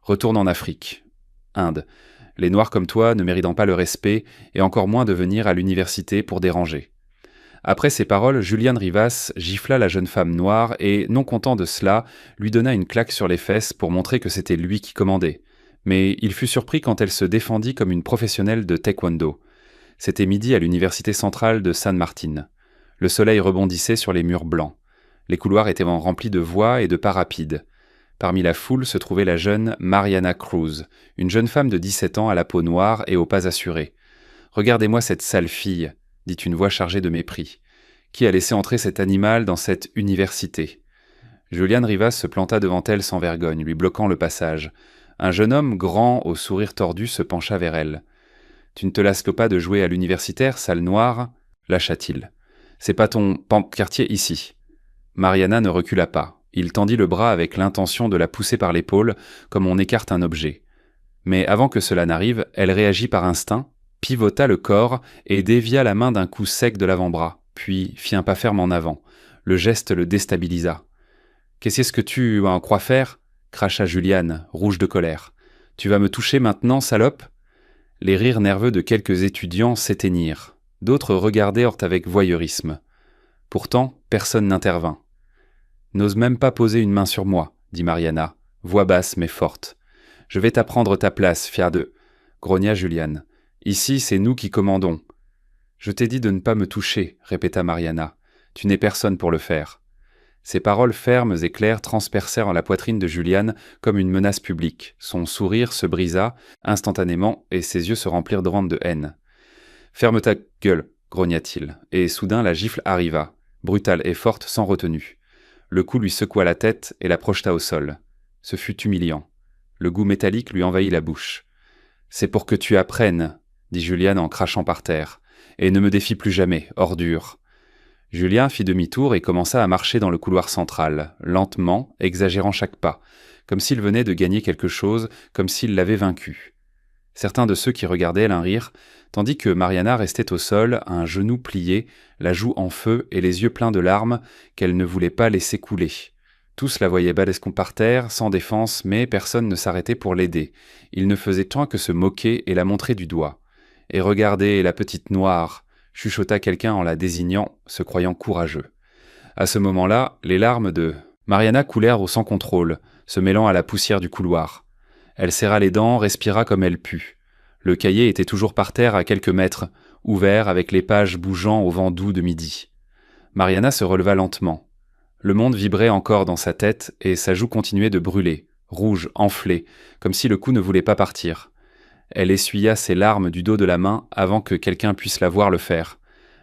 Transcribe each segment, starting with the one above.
Retourne en Afrique. Inde. Les Noirs comme toi ne méritant pas le respect, et encore moins de venir à l'université pour déranger. » Après ces paroles, Julián Rivas gifla la jeune femme noire et, non content de cela, lui donna une claque sur les fesses pour montrer que c'était lui qui commandait. Mais il fut surpris quand elle se défendit comme une professionnelle de taekwondo. C'était midi à l'université centrale de San Martín. Le soleil rebondissait sur les murs blancs. Les couloirs étaient remplis de voix et de pas rapides. Parmi la foule se trouvait la jeune Mariana Cruz, une jeune femme de 17 ans à la peau noire et aux pas assurés. « Regardez-moi cette sale fille !» dit une voix chargée de mépris. Qui a laissé entrer cet animal dans cette université? Julián Rivas se planta devant elle sans vergogne, lui bloquant le passage. Un jeune homme grand, au sourire tordu, se pencha vers elle. « Tu ne te lasses pas de jouer à l'universitaire, sale noire ?» lâcha-t-il. « C'est pas ton quartier ici. » Mariana ne recula pas. Il tendit le bras avec l'intention de la pousser par l'épaule, comme on écarte un objet. Mais avant que cela n'arrive, elle réagit par instinct, pivota le corps et dévia la main d'un coup sec de l'avant-bras, puis fit un pas ferme en avant. Le geste le déstabilisa. « Qu'est-ce que tu en crois faire ?» cracha Julián, rouge de colère. « Tu vas me toucher maintenant, salope ?» Les rires nerveux de quelques étudiants s'éteignirent. D'autres regardèrent avec voyeurisme. Pourtant, personne n'intervint. « N'ose même pas poser une main sur moi, » dit Mariana, voix basse mais forte. « Je vais t'apprendre ta place, fier de... » grogna Julián. « Ici, c'est nous qui commandons. »« Je t'ai dit de ne pas me toucher, » répéta Mariana. « Tu n'es personne pour le faire. » Ces paroles fermes et claires transpercèrent la poitrine de Julián comme une menace publique. Son sourire se brisa instantanément et ses yeux se remplirent de haine. « Ferme ta gueule !» grogna-t-il, et soudain la gifle arriva, brutale et forte sans retenue. Le coup lui secoua la tête et la projeta au sol. Ce fut humiliant. Le goût métallique lui envahit la bouche. « C'est pour que tu apprennes !» dit Julián en crachant par terre. « Et ne me défie plus jamais, ordure !» Julián fit demi-tour et commença à marcher dans le couloir central, lentement, exagérant chaque pas, comme s'il venait de gagner quelque chose, comme s'il l'avait vaincu. Certains de ceux qui regardaient l'un rire, tandis que Mariana restait au sol, un genou plié, la joue en feu et les yeux pleins de larmes qu'elle ne voulait pas laisser couler. Tous la voyaient balesquant par terre, sans défense, mais personne ne s'arrêtait pour l'aider. Il ne faisait tant que se moquer et la montrer du doigt. « Et regardez la petite noire !» chuchota quelqu'un en la désignant, se croyant courageux. À ce moment-là, les larmes de Mariana coulèrent sans contrôle, se mêlant à la poussière du couloir. Elle serra les dents, respira comme elle put. Le cahier était toujours par terre à quelques mètres, ouvert avec les pages bougeant au vent doux de midi. Mariana se releva lentement. Le monde vibrait encore dans sa tête et sa joue continuait de brûler, rouge, enflée, comme si le coup ne voulait pas partir. Elle essuya ses larmes du dos de la main avant que quelqu'un puisse la voir le faire.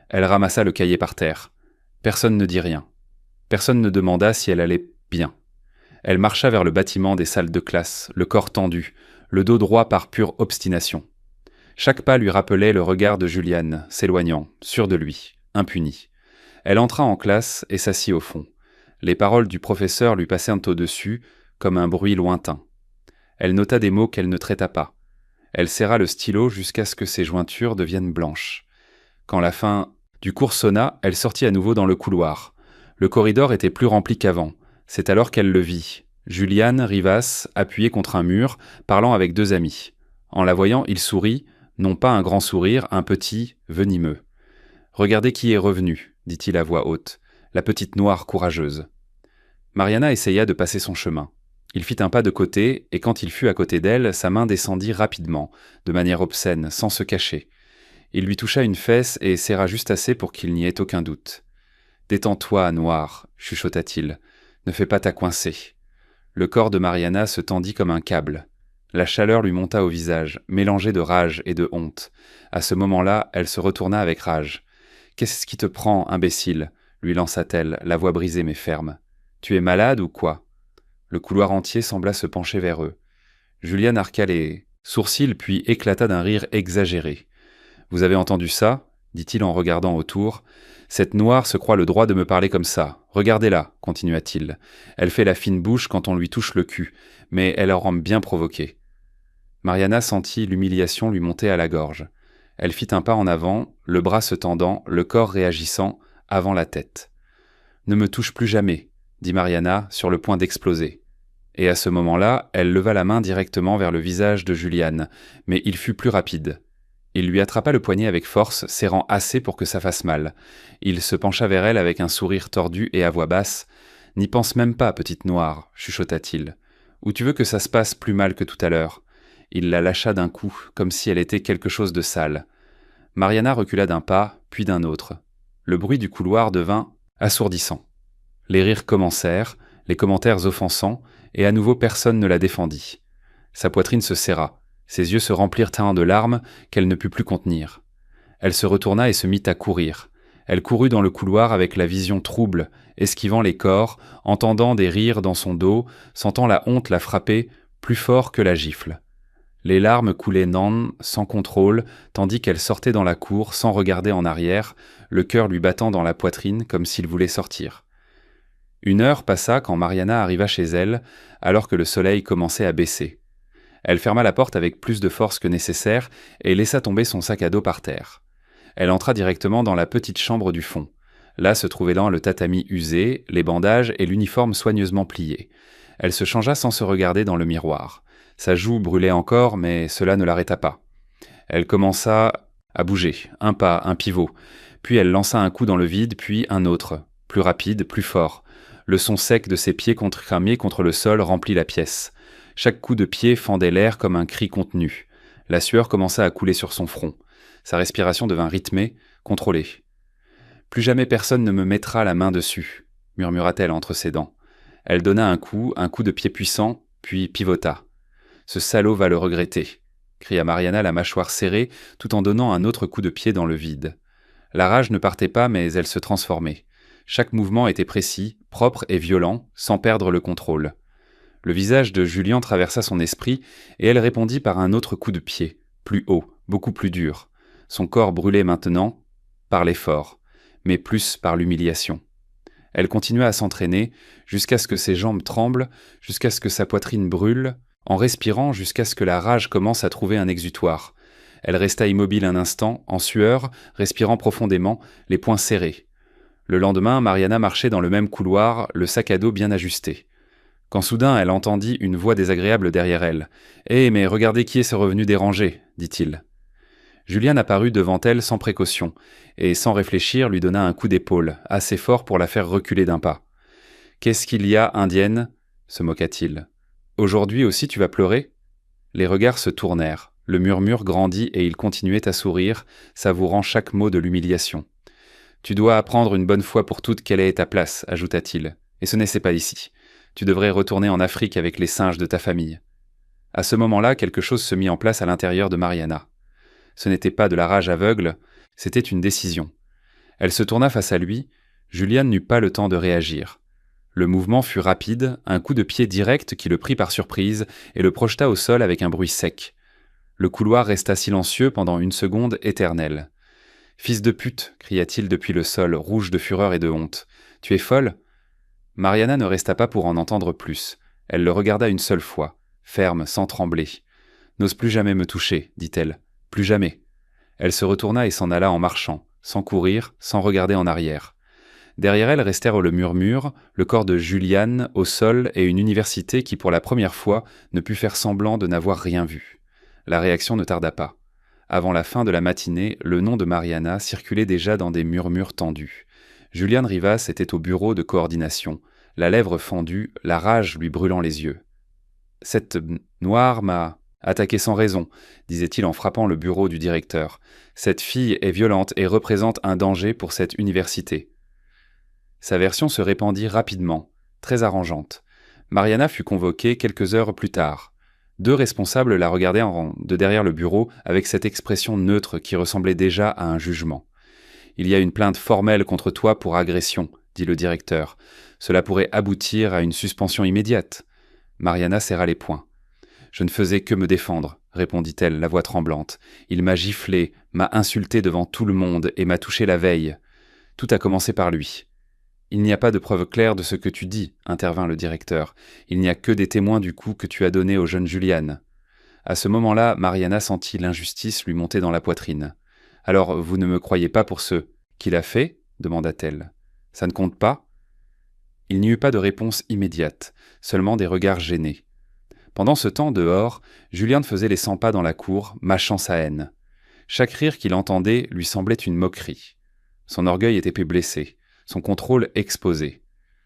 Elle ramassa le cahier par terre. Personne ne dit rien. Personne ne demanda si elle allait bien. Elle marcha vers le bâtiment des salles de classe, le corps tendu, le dos droit par pure obstination. Chaque pas lui rappelait le regard de Julián, s'éloignant, sûr de lui, impuni. Elle entra en classe et s'assit au fond. Les paroles du professeur lui passèrent au-dessus, comme un bruit lointain. Elle nota des mots qu'elle ne traita pas. Elle serra le stylo jusqu'à ce que ses jointures deviennent blanches. Quand la fin du cours sonna, elle sortit à nouveau dans le couloir. Le corridor était plus rempli qu'avant. C'est alors qu'elle le vit. Julián Rivas, appuyé contre un mur, parlant avec deux amis. En la voyant, il sourit, non pas un grand sourire, un petit, venimeux. « Regardez qui est revenu, » dit-il à voix haute, la petite noire courageuse. Mariana essaya de passer son chemin. Il fit un pas de côté, et quand il fut à côté d'elle, sa main descendit rapidement, de manière obscène, sans se cacher. Il lui toucha une fesse et serra juste assez pour qu'il n'y ait aucun doute. « Détends-toi, noire, » chuchota-t-il. « Ne fais pas ta coincée. » Le corps de Mariana se tendit comme un câble. La chaleur lui monta au visage, mélangée de rage et de honte. À ce moment-là, elle se retourna avec rage. « Qu'est-ce qui te prend, imbécile ?» lui lança-t-elle, la voix brisée mais ferme. « Tu es malade ou quoi ?» Le couloir entier sembla se pencher vers eux. Julián arqua les sourcils puis éclata d'un rire exagéré. « Vous avez entendu ça ?» dit-il en regardant autour. « Cette noire se croit le droit de me parler comme ça. Regardez-la, continua-t-il. Elle fait la fine bouche quand on lui touche le cul, mais elle en rend bien provoquée. » Mariana sentit l'humiliation lui monter à la gorge. Elle fit un pas en avant, le bras se tendant, le corps réagissant, avant la tête. « Ne me touche plus jamais, » dit Mariana, sur le point d'exploser. Et à ce moment-là, elle leva la main directement vers le visage de Julian, mais il fut plus rapide. Il lui attrapa le poignet avec force, serrant assez pour que ça fasse mal. Il se pencha vers elle avec un sourire tordu et à voix basse. « N'y pense même pas, petite noire, chuchota-t-il. Ou tu veux que ça se passe plus mal que tout à l'heure ?» Il la lâcha d'un coup, comme si elle était quelque chose de sale. Mariana recula d'un pas, puis d'un autre. Le bruit du couloir devint assourdissant. Les rires commencèrent, les commentaires offensants, et à nouveau personne ne la défendit. Sa poitrine se serra, ses yeux se remplirent de larmes qu'elle ne put plus contenir. Elle se retourna et se mit à courir. Elle courut dans le couloir avec la vision trouble, esquivant les corps, entendant des rires dans son dos, sentant la honte la frapper plus fort que la gifle. Les larmes coulaient sans contrôle, tandis qu'elle sortait dans la cour sans regarder en arrière, le cœur lui battant dans la poitrine comme s'il voulait sortir. Une heure passa quand Mariana arriva chez elle, alors que le soleil commençait à baisser. Elle ferma la porte avec plus de force que nécessaire et laissa tomber son sac à dos par terre. Elle entra directement dans la petite chambre du fond. Là se trouvait le tatami usé, les bandages et l'uniforme soigneusement pliés. Elle se changea sans se regarder dans le miroir. Sa joue brûlait encore, mais cela ne l'arrêta pas. Elle commença à bouger, un pas, un pivot. Puis elle lança un coup dans le vide, puis un autre, plus rapide, plus fort. Le son sec de ses pieds cramés contre le sol remplit la pièce. Chaque coup de pied fendait l'air comme un cri contenu. La sueur commença à couler sur son front. Sa respiration devint rythmée, contrôlée. « Plus jamais personne ne me mettra la main dessus », murmura-t-elle entre ses dents. Elle donna un coup de pied puissant, puis pivota. « Ce salaud va le regretter », cria Mariana, la mâchoire serrée, tout en donnant un autre coup de pied dans le vide. La rage ne partait pas, mais elle se transformait. Chaque mouvement était précis, propre et violent, sans perdre le contrôle. Le visage de Julian traversa son esprit, et elle répondit par un autre coup de pied, plus haut, beaucoup plus dur. Son corps brûlait maintenant, par l'effort, mais plus par l'humiliation. Elle continua à s'entraîner, jusqu'à ce que ses jambes tremblent, jusqu'à ce que sa poitrine brûle, en respirant jusqu'à ce que la rage commence à trouver un exutoire. Elle resta immobile un instant, en sueur, respirant profondément, les poings serrés. Le lendemain, Mariana marchait dans le même couloir, le sac à dos bien ajusté. Quand soudain elle entendit une voix désagréable derrière elle. « Eh, mais regardez qui est ce revenu dérangé » dit-il. Julian apparut devant elle sans précaution, et sans réfléchir lui donna un coup d'épaule, assez fort pour la faire reculer d'un pas. « Qu'est-ce qu'il y a, indienne » se moqua-t-il. « Aujourd'hui aussi tu vas pleurer ?» Les regards se tournèrent, le murmure grandit et il continuait à sourire, savourant chaque mot de l'humiliation. « Tu dois apprendre une bonne fois pour toutes quelle est ta place, ajouta-t-il, et ce n'est pas ici. Tu devrais retourner en Afrique avec les singes de ta famille. » À ce moment-là, quelque chose se mit en place à l'intérieur de Mariana. Ce n'était pas de la rage aveugle, c'était une décision. Elle se tourna face à lui, Julian n'eut pas le temps de réagir. Le mouvement fut rapide, un coup de pied direct qui le prit par surprise et le projeta au sol avec un bruit sec. Le couloir resta silencieux pendant une seconde éternelle. « Fils de pute !» cria-t-il depuis le sol, rouge de fureur et de honte. « Tu es folle ?» Mariana ne resta pas pour en entendre plus. Elle le regarda une seule fois, ferme, sans trembler. « N'ose plus jamais me toucher, dit-elle. Plus jamais. » Elle se retourna et s'en alla en marchant, sans courir, sans regarder en arrière. Derrière elle restèrent le murmure, le corps de Julian au sol et une université qui pour la première fois ne put faire semblant de n'avoir rien vu. La réaction ne tarda pas. Avant la fin de la matinée, le nom de Mariana circulait déjà dans des murmures tendus. Julian Rivas était au bureau de coordination, la lèvre fendue, la rage lui brûlant les yeux. « Cette noire m'a attaqué sans raison, » disait-il en frappant le bureau du directeur. « Cette fille est violente et représente un danger pour cette université. » Sa version se répandit rapidement, très arrangeante. Mariana fut convoquée quelques heures plus tard. 2 responsables la regardaient de derrière le bureau avec cette expression neutre qui ressemblait déjà à un jugement. « Il y a une plainte formelle contre toi pour agression, » dit le directeur. « Cela pourrait aboutir à une suspension immédiate. » Mariana serra les poings. « Je ne faisais que me défendre, » répondit-elle, la voix tremblante. « Il m'a giflé, m'a insulté devant tout le monde et m'a touché la veille. Tout a commencé par lui. » « Il n'y a pas de preuve claire de ce que tu dis, » intervint le directeur. « Il n'y a que des témoins du coup que tu as donné au jeune Julian. » À ce moment-là, Mariana sentit l'injustice lui monter dans la poitrine. « Alors, vous ne me croyez pas pour ce qu'il a fait ?» demanda-t-elle. « Ça ne compte pas ?» Il n'y eut pas de réponse immédiate, seulement des regards gênés. Pendant ce temps, dehors, Julien faisait les 100 pas dans la cour, mâchant sa haine. Chaque rire qu'il entendait lui semblait une moquerie. Son orgueil était peu blessé, son contrôle exposé.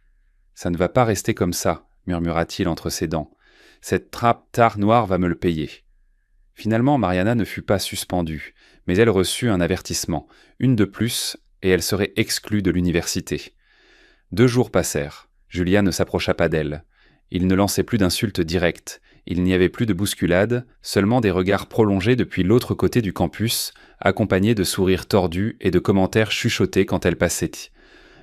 « Ça ne va pas rester comme ça », murmura-t-il entre ses dents. « Cette tare noire va me le payer. » Finalement, Mariana ne fut pas suspendue, mais elle reçut un avertissement, une de plus, et elle serait exclue de l'université. 2 jours passèrent. Julien ne s'approcha pas d'elle. Il ne lançait plus d'insultes directes. Il n'y avait plus de bousculade, seulement des regards prolongés depuis l'autre côté du campus, accompagnés de sourires tordus et de commentaires chuchotés quand elle passait.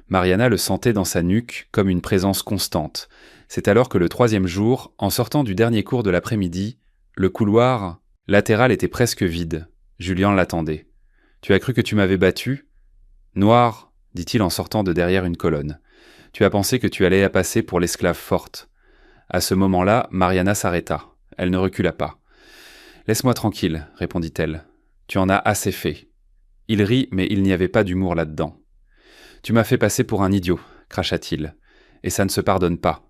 Mariana le sentait dans sa nuque comme une présence constante. C'est alors que le 3e jour, en sortant du dernier cours de l'après-midi, le couloir latéral était presque vide. Julien l'attendait. « Tu as cru que tu m'avais battu ?»« Noir, dit-il en sortant de derrière une colonne. Tu as pensé que tu allais la passer pour l'esclave forte. » À ce moment-là, Mariana s'arrêta. Elle ne recula pas. « Laisse-moi tranquille, répondit-elle. Tu en as assez fait. » Il rit, mais il n'y avait pas d'humour là-dedans. « Tu m'as fait passer pour un idiot, cracha-t-il. Et ça ne se pardonne pas. »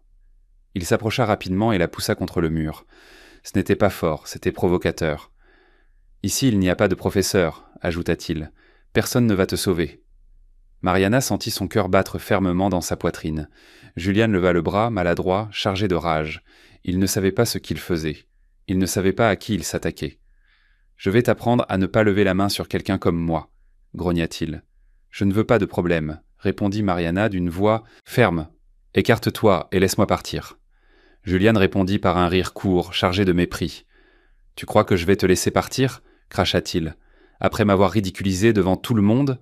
Il s'approcha rapidement et la poussa contre le mur. Ce n'était pas fort, c'était provocateur. « Ici, il n'y a pas de professeur, ajouta-t-il. Personne ne va te sauver. » Mariana sentit son cœur battre fermement dans sa poitrine. Julien leva le bras, maladroit, chargé de rage. Il ne savait pas ce qu'il faisait. Il ne savait pas à qui il s'attaquait. « Je vais t'apprendre à ne pas lever la main sur quelqu'un comme moi, grogna-t-il. « Je ne veux pas de problème, répondit Mariana d'une voix ferme. « Écarte-toi et laisse-moi partir. » Julien répondit par un rire court, chargé de mépris. « Tu crois que je vais te laisser partir ?» cracha-t-il. Après m'avoir ridiculisé devant tout le monde,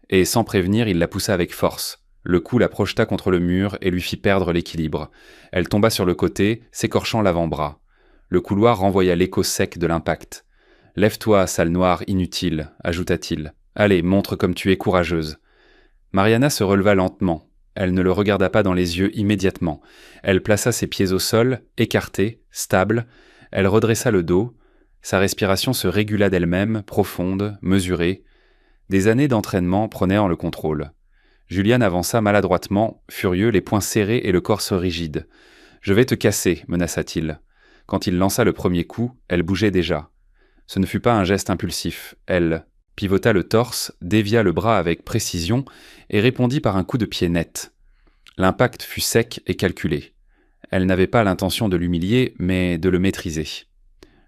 et sans prévenir, il la poussa avec force. Le coup la projeta contre le mur et lui fit perdre l'équilibre. Elle tomba sur le côté, s'écorchant l'avant-bras. Le couloir renvoya l'écho sec de l'impact. « Lève-toi, sale noire inutile, ajouta-t-il. Allez, montre comme tu es courageuse. » Mariana se releva lentement. Elle ne le regarda pas dans les yeux immédiatement. Elle plaça ses pieds au sol, écartés, stables. Elle redressa le dos. Sa respiration se régula d'elle-même, profonde, mesurée. Des années d'entraînement prenaient en le contrôle. Julien avança maladroitement, furieux, les poings serrés et le corps rigide. « Je vais te casser, menaça-t-il. Quand il lança le premier coup, elle bougeait déjà. Ce ne fut pas un geste impulsif. Elle pivota le torse, dévia le bras avec précision et répondit par un coup de pied net. L'impact fut sec et calculé. Elle n'avait pas l'intention de l'humilier, mais de le maîtriser.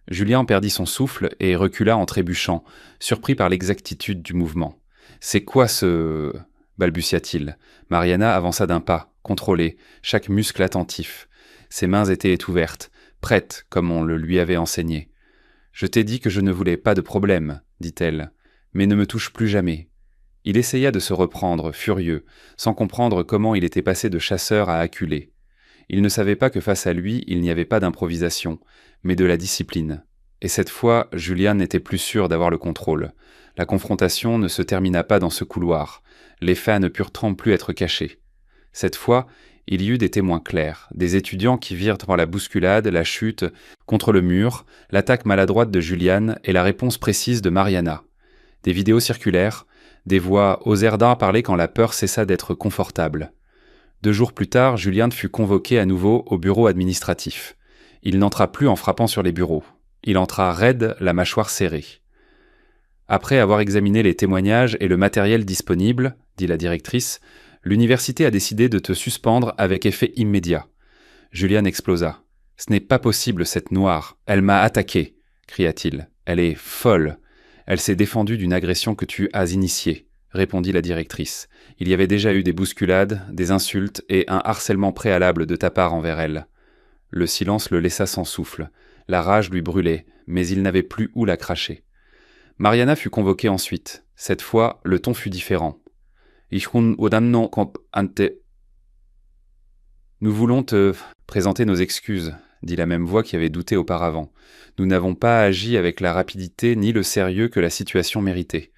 Julien perdit son souffle et recula en trébuchant, surpris par l'exactitude du mouvement. « C'est quoi ce... » balbutia-t-il. Mariana avança d'un pas, contrôlée, chaque muscle attentif. Ses mains étaient ouvertes, prêtes comme on le lui avait enseigné. « Je t'ai dit que je ne voulais pas de problème, » dit-elle, « mais ne me touche plus jamais. » Il essaya de se reprendre, furieux, sans comprendre comment il était passé de chasseur à acculé. Il ne savait pas que face à lui, il n'y avait pas d'improvisation, mais de la discipline. Et cette fois, Julien n'était plus sûr d'avoir le contrôle. La confrontation ne se termina pas dans ce couloir. Les faits ne purent plus être cachés. Cette fois, il y eut des témoins clairs, des étudiants qui virent dans la bousculade, la chute contre le mur, l'attaque maladroite de Julian et la réponse précise de Mariana. Des vidéos circulèrent, des voix osèrent d'en parler quand la peur cessa d'être confortable. 2 jours plus tard, Julian fut convoqué à nouveau au bureau administratif. Il n'entra plus en frappant sur les bureaux. Il entra raide, la mâchoire serrée. « Après avoir examiné les témoignages et le matériel disponible, dit la directrice, l'université a décidé de te suspendre avec effet immédiat. » Julian explosa. « Ce n'est pas possible, cette noire. Elle m'a attaqué, cria-t-il. Elle est folle. Elle s'est défendue d'une agression que tu as initiée, répondit la directrice. Il y avait déjà eu des bousculades, des insultes et un harcèlement préalable de ta part envers elle. Le silence le laissa sans souffle. La rage lui brûlait, mais il n'avait plus où la cracher. Mariana fut convoquée ensuite. Cette fois, le ton fut différent. Nous voulons te présenter nos excuses, dit la même voix qui avait douté auparavant. Nous n'avons pas agi avec la rapidité ni le sérieux que la situation méritait.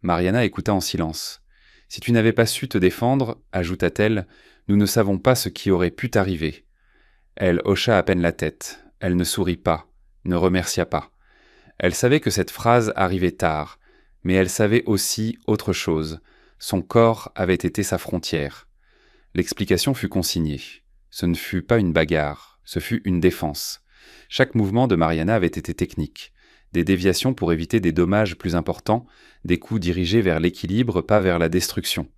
Mariana écouta en silence. Si tu n'avais pas su te défendre, ajouta-t-elle, nous ne savons pas ce qui aurait pu t'arriver. Elle hocha à peine la tête. Elle ne sourit pas, ne remercia pas. Elle savait que cette phrase arrivait tard, mais elle savait aussi autre chose. Son corps avait été sa frontière. L'explication fut consignée. Ce ne fut pas une bagarre, ce fut une défense. Chaque mouvement de Mariana avait été technique. Des déviations pour éviter des dommages plus importants, des coups dirigés vers l'équilibre, pas vers la destruction.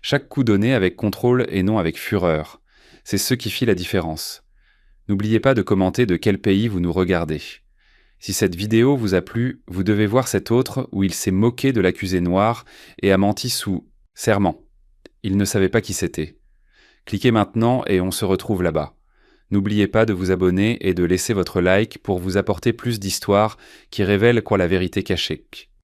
Chaque coup donné avec contrôle et non avec fureur. C'est ce qui fit la différence. N'oubliez pas de commenter de quel pays vous nous regardez. Si cette vidéo vous a plu, vous devez voir cette autre où il s'est moqué de l'accusé noir et a menti sous serment. Il ne savait pas qui c'était. Cliquez maintenant et on se retrouve là-bas. N'oubliez pas de vous abonner et de laisser votre like pour vous apporter plus d'histoires qui révèlent quoi la vérité cachée.